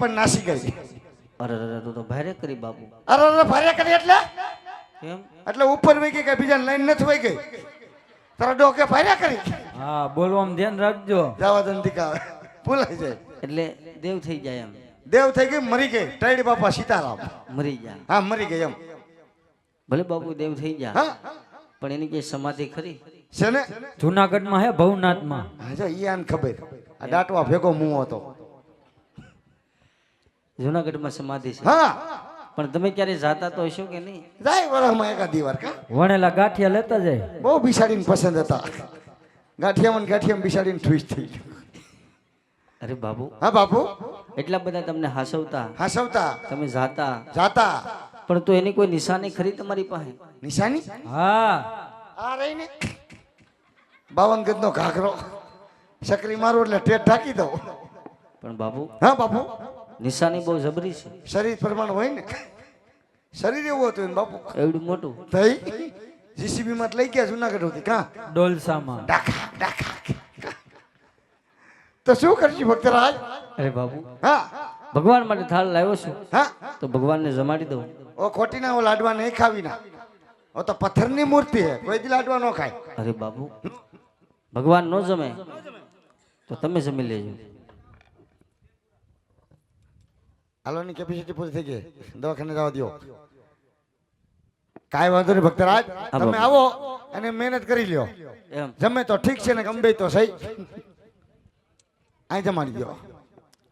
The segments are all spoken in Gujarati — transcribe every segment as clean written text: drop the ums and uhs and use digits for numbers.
પણ નાસી ગઈ. અરે તો ભારે કરી બાપુ. અરે ભારે કરી એટલે કેમ? એટલે ઉપર વહી ગઈ કે બીજા લાઈન નથી વહી ગઈ. તારા ડોકે ભારે કરી. હા બોલવામાં ધ્યાન રાખજો. જવા દંતિકા ભૂલાઈ જાય એટલે દેવ થઈ જાય એમ. દેવ થઈ ગઈ મરી ગઈ ટાઈડી બાપા સીતારામ મરી જાય. હા મરી ગઈ એમ. ભલે બાપુ દેવ થઈ જાય હા પણ એની કઈ સમાધિ ખરી છે ને જુનાગઢમાં હે ભવનાથમાં. હા જો ઈ આને ખબર આ દાટવા ભેગો મું હતો. જુનાગઢમાં સમાધિ છે. હા પણ તમે ક્યારે જાતા તો હશો કે નહીં? જાય વરસમાં એકાદી વાર કા વણેલા ગાંઠિયા લેતા જાય. બહુ બિસાડીને પસંદ હતા. ગાંઠિયામાં બિસાડીને ખુશ થઈ ગયું. અરે બાબુ હા બાપુ એટલા બધા તમને હાસવતા હાસવતા તમે જાતા જાતા પણ તો એની કોઈ નિશાની ખરી તમારી પાસે? નિશાની હા આ રહી ને 52 ગજનો ઘાઘરો સકરી મારું એટલે ટેટ ઢાંકી દઉં. પણ બાબુ હા બાપુ નિશાની બહુ જબરી છે. શરીર પ્રમાણ હોય ને શરીર એવું હતું ને બાપુ એવડું મોટું થઈ જીસીબી માં લઈ ગયા જુનાગઢ હતી કા ડોલસામાં. ડાખા ડાખા તો શું કરશું ભક્તરાજ? અરે બાબુ હા ભગવાન માટે થાળ લાવ્યો છું હા તો ભગવાનને જમાડી દઉં. ઓ ખોટી ના ઓ લાડવા નહીં ખાવી ના ઓ તો પથ્થરની મૂર્તિ હે કોઈ દી લાડવા ન ખાય. અરે બાબુ ભગવાન નો જમે તો તમે જમી લેજો. હાલોની કેપેસિટી પૂરી થઈ ગઈ દવાખાને જવા દો. કાંઈ વાંધો નહીં ભક્તરાજ તમે આવો અને મહેનત કરી લ્યો. એમ જમે તો ઠીક છે ને ગમે તો સહી. અહીં જમાડી દો.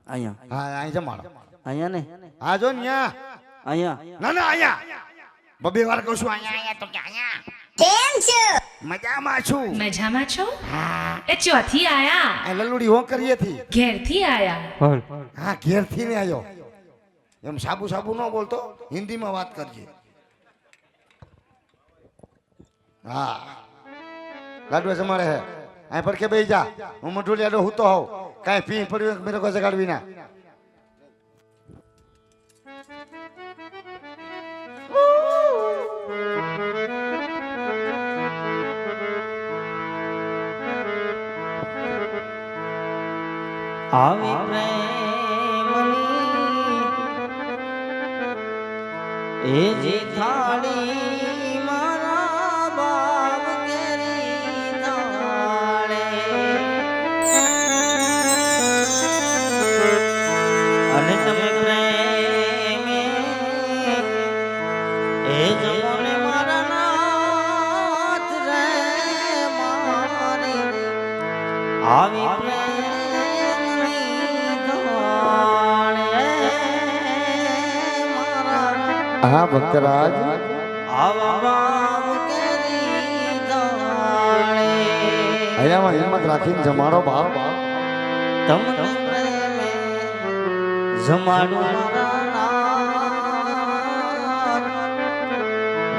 અહીંયા હા અહીં જમાડો. અહીંયા ને હા જો ને ન્યા અહીંયા ના ના અહીંયા બબે વાર કહું છું અહીંયા અહીંયા તો કે અહીંયા કેમ છો? મજામાં છું. મજામાં છો? એ ચોથી આયા આ લલુડી હો કરીએ થી ઘેરથી આયા હા ઘેરથી ને આવ્યો એમ સાબુ સાબુ ન બોલતો હિન્દીમાં વાત કરજે. હા લાડવા જમાડે હે આ પર કે બેહી જા હું મઢુલિયાડો હું તો હોઉં કાંઈ પી પડ્યું મેરે કો જગાડવી ના. આવી પ્રેમની એ જે થાળી મારા બાપ કેરી થાળે અને તમે પ્રેમે એ જમોને મારા નાથ રે મારી આવી પ્રેમ હા ભક્તરાજ અહીંયામાં હિંમત રાખીને જમાડો બાપ. તમને જમાડું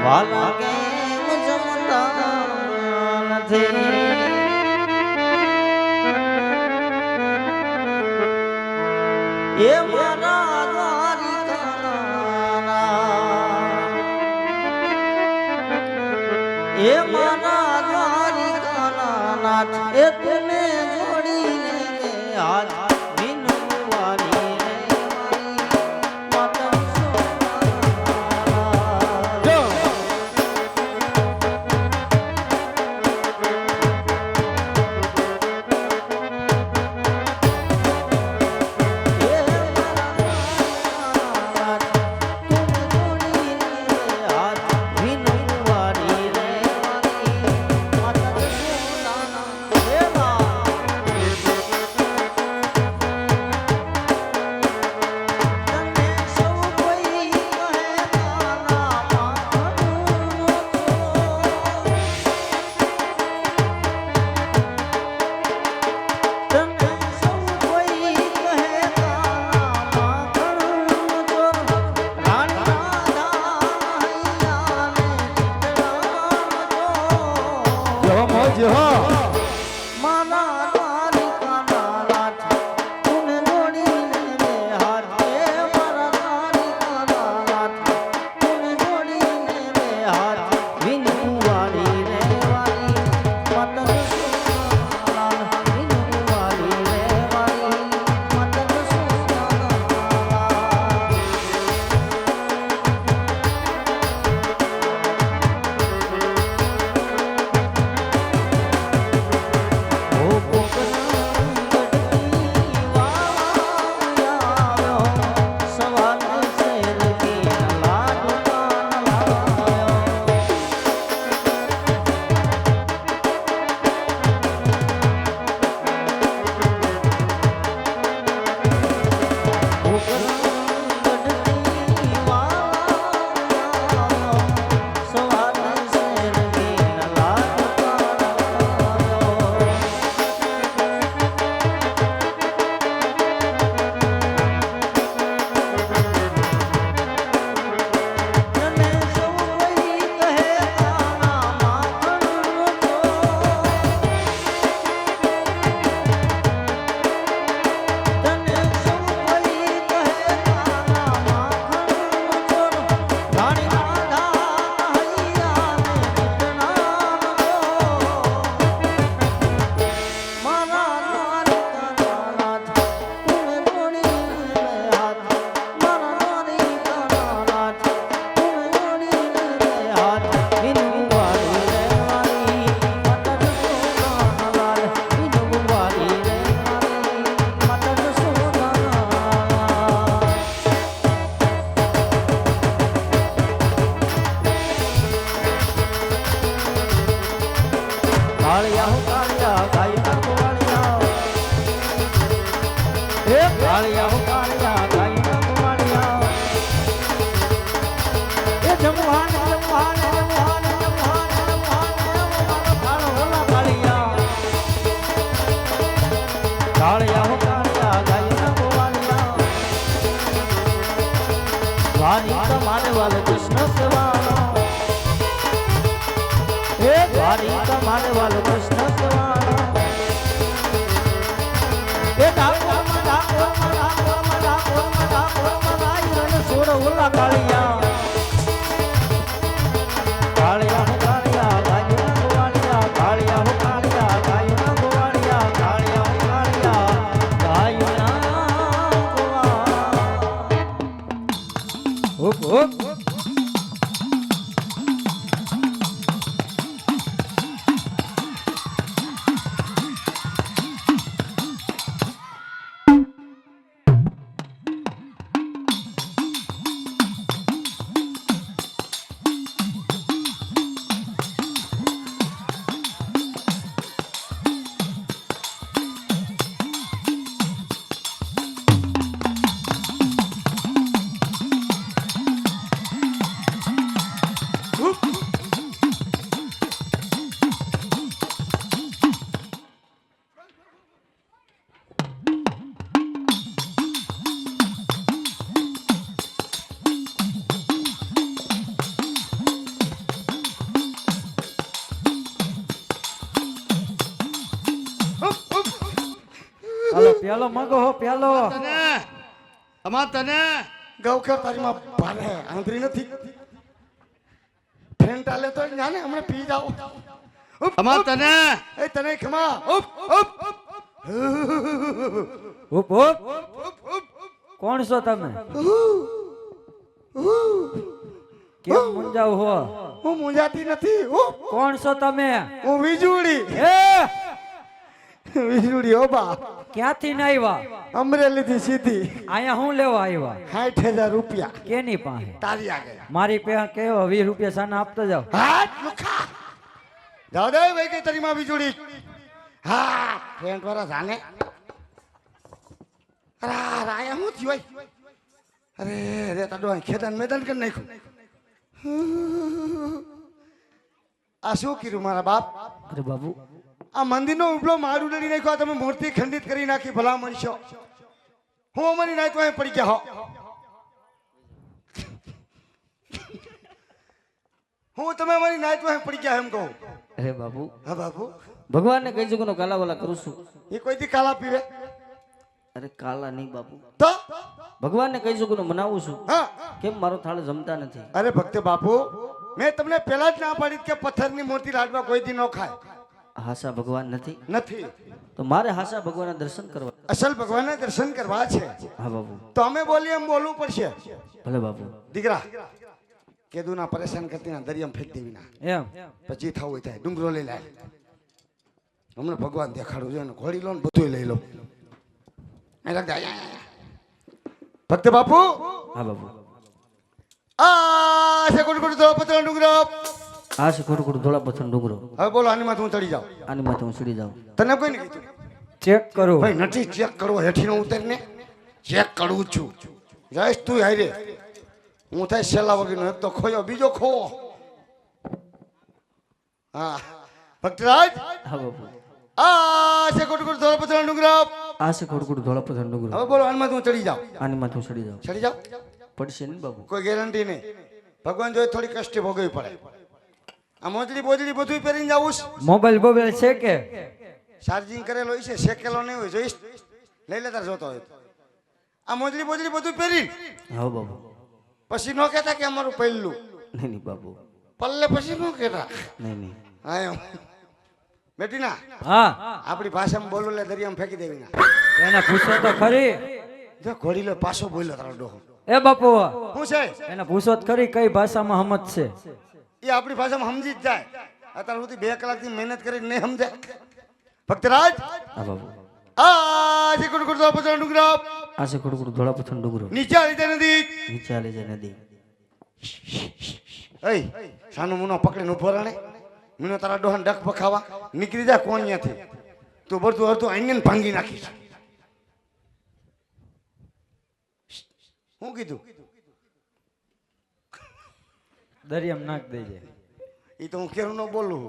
વાલા કેમ જમતા નથી એ મારા એ મારા દ્વારિકાના નાથ એ તને જોડીને હાથ વિનવાની રે માતા કાળિયા હો કાળિયા ગાયના ગોવાળિયા એ કાળિયા હો કાળિયા ગાયના ગોવાળિયા એ જમવાન જમવાન જમવાન જમવાન જમવાન મારો કાળો હોલા કાળિયા કાળિયા હો કાળિયા ગાયના ગોવાળિયા વારી તમારે વાલે કૃષ્ણ સેવાનો એ વારી તમારે વાલે કૃષ્ણ સેવાનો એ ડાકોરમાં ડાકોરમાં ડાકોરમાં ડાકોરમાં ડાકોરમાં ગાયને છોડ ઓલા કાળિયા કાળિયા હો કાળિયા ગાયના ગોવાળિયા કાળિયા હો કાળિયા ગાયના ગોવાળિયા કાળિયા હો કાળિયા ગાયના ગોવાળિયા હુપ હુપ હાલો પ્યાલો મગો હો પ્યાલો તને ગૌખર તારીમાં ભારે આંધરી નથી ફ્રેન્ડ આલે તો જાને હમણાં પી જાઓ તને એ તને ખમા હુપ હુપ કોણ છો તમે કેમ મુંજાવ હો હું મુંજાતી નથી કોણ છો તમે હું વીજળી એ વીજળી હો બા ક્યાંથી ને આવ્યા અમરેલી થી સીધી અહીંયા હું લેવા આવ્યા 60,000 રૂપિયા કેની પાસે તારી આગળ મારી પાસે કેવો 20 રૂપિયા સાના આપતો જાવ હાથ લુખા જાવ દે ભાઈ કે તારી માં વીજળી હા ફ્રેન્ડ વાળા જાને અરે રાયા હું થયું અરે રે તાડો ખેદાન મેદાન કરી નાખ્યું આ શું કર્યું મારા બાપ અરે બાબુ આ મંદિરનો ઉપલો માળ ઉડાડી નાખ્યો તમે મૂર્તિ ખંડિત કરી નાખી ભલા મનશો હું અમારી નાઈટ વાય પડી ગયા હો હું તમે અમારી નાઈટ વાય પડી ગયા એમ કહું અરે બાબુ હા બાબુ ભગવાનને કઈ જગ્યાનો કાલાવાલા કરું છું એ કોઈ દી કાલા પીવે અરે કાલા નહીં બાપુ તો ભગવાનને કઈ જગ્યાનો મનાવું છું હા કેમ મારો થાળ જમતા નથી અરે ભક્ત બાપુ મેં તમને પહેલા જ ના પાડી કે પથ્થરની મૂર્તિ લાડવા કોઈ દી ન ખાય હાસા ભગવાન નથી નથી તો મારે હાસા ભગવાનના દર્શન કરવા અસલ ભગવાનના દર્શન કરવા છે હા બાપુ તો અમે બોલીએ એમ બોલવું પડશે ભલે બાપુ દીકરા કેદુના પરેશાન કરતી ના દરિયામાં ફેંક દેવી ના એમ પછી થવું હોય થાય ડુંગરો લઈ લાય હમણાં ભગવાન દેખાડું છે ને ઘોડી લો ને બધું લઈ લો ભક્ત બાપુ હા બાપુ આ છે કોટ કોટ ધોળાપત્ર ડુંગરો આ છે ખોટું ખોટું ધોળા પથ્થર ડુંગરો હવે બોલો આની માં હું ચડી જાઉં આની માથે હું સીડી જાઉં તને કોઈ નહીં કીધું ચેક કરો ભાઈ નથી ચેક કરવો હેઠીનો ઉતરીને ચેક કરવું છું જઈશ તું હારે હું થાય છેલ્લા વગરનો એક તો ખોયો બીજો ખોવો હા ભક્તરાજ હા બાપુ આ છે કોટ કોટ ધોળાપત્ર ડુંગરો આ છે ખોટું ખોટું ધોળા પથ્થર ડુંગરો હવે બોલો આની માં હું ચડી જાઉં આની માથે હું સીડી જાઉં ચડી જાઉં પડશે ને બાપુ કોઈ ગેરંટી નહીં ભગવાન જોઈએ થોડી કષ્ટી ભોગવવી પડે આ મોજડી બોજડી બધું પહેરીને જાવું છે મોબાઈલ બોબાઈલ છે કે ચાર્જિંગ કરેલો હોય છે શેકેલો નહીં હોય જોઈશ લઈ લેતા જોતો હોય આ મોજડી બોજડી બધું પહેરી હા બાપુ પછી ન કહેતા કે અમારું પહેલું નહીં નહીં બાપુ પલ્લે પછી ન કહેતા નહીં નહીં હા એમ બેટી ના હા આપણી ભાષામાં બોલો એટલે દરિયામાં ફેંકી દેવી ના એને પૂછો તો ખરી જો ઘોડી લે પાછો બોલ્યો તારો ડોહો એ બાપુ શું છે એને પૂછો તો ખરી કઈ ભાષામાં હમત છે એ આપણી ભાષામાં સમજી જ જાય અત્યાર સુધી 2 કલાકથી મહેનત કરીને નહીં સમજાય ભક્તરાજ હા બાપુ આ જે કોટ કોટ ધોળાપત્ર ડુંગરો આ છે ખોટું ખોટું ધોળા પથ્થર ડુંગરો નીચે આવી જાય નદી નીચે આલે છે નદી એય સાનું મુનો પકડીને ઉભો રહે મને તારા ડોહન ડખ પખાવા નીકળી જા કોણ અહીંયાથી તું બધું અડધું આઈને ભાંગી નાખીશ શું કીધું દરિયામાં નાખ દેજે. એ તો હું કેરું ન બોલું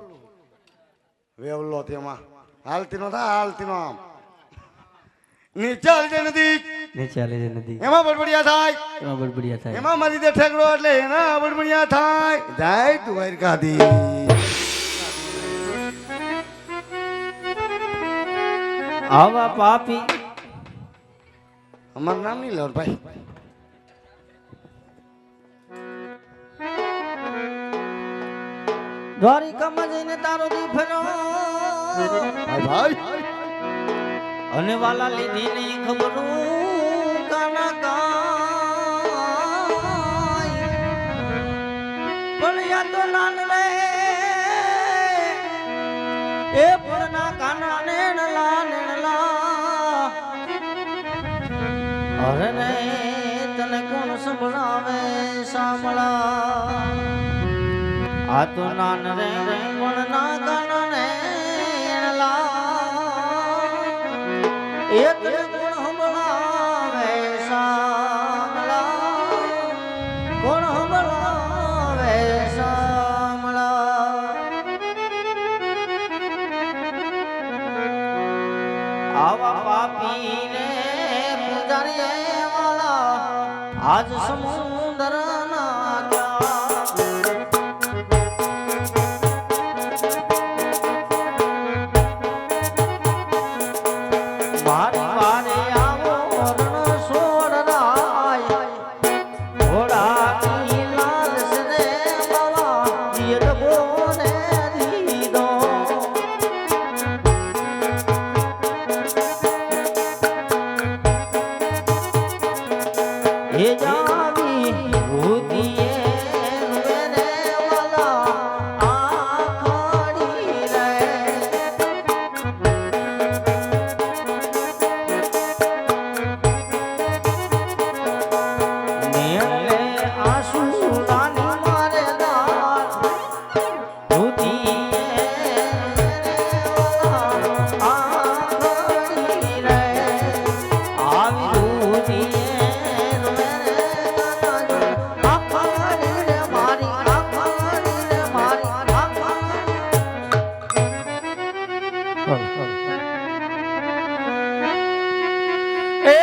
વેવલો તેમાં હાલતી નો થા હાલતી નો આમ નીચે હાલતી નથી નીચે હાલે છે નદી એમાં બડબડિયા થાય એમાં બડબડિયા થાય એમાં મારી દે ઠેકડો એટલે એના બડબડિયા થાય જાય દ્વારકાધી આવા પાપી અમારું નામ નહીં લેવાનું ભાઈ દ્વારિકામાં જઈને તારો દી ફેરો ભાઈ અને વાલા લીધી નહીં ખબરું કાના કાય પણ યા તો નાન રે એ પણ ના કાના નેણલા અરે ને તને કોણ સંભળાવે સાંભળા આ તો નાન રે પણ ના કાના નેણલા એક કોણ હંભળાવે સામલા કોણ હંભળાવે સામલા આવા પાપી ને પૂજારી વાલા આજ સમૂહ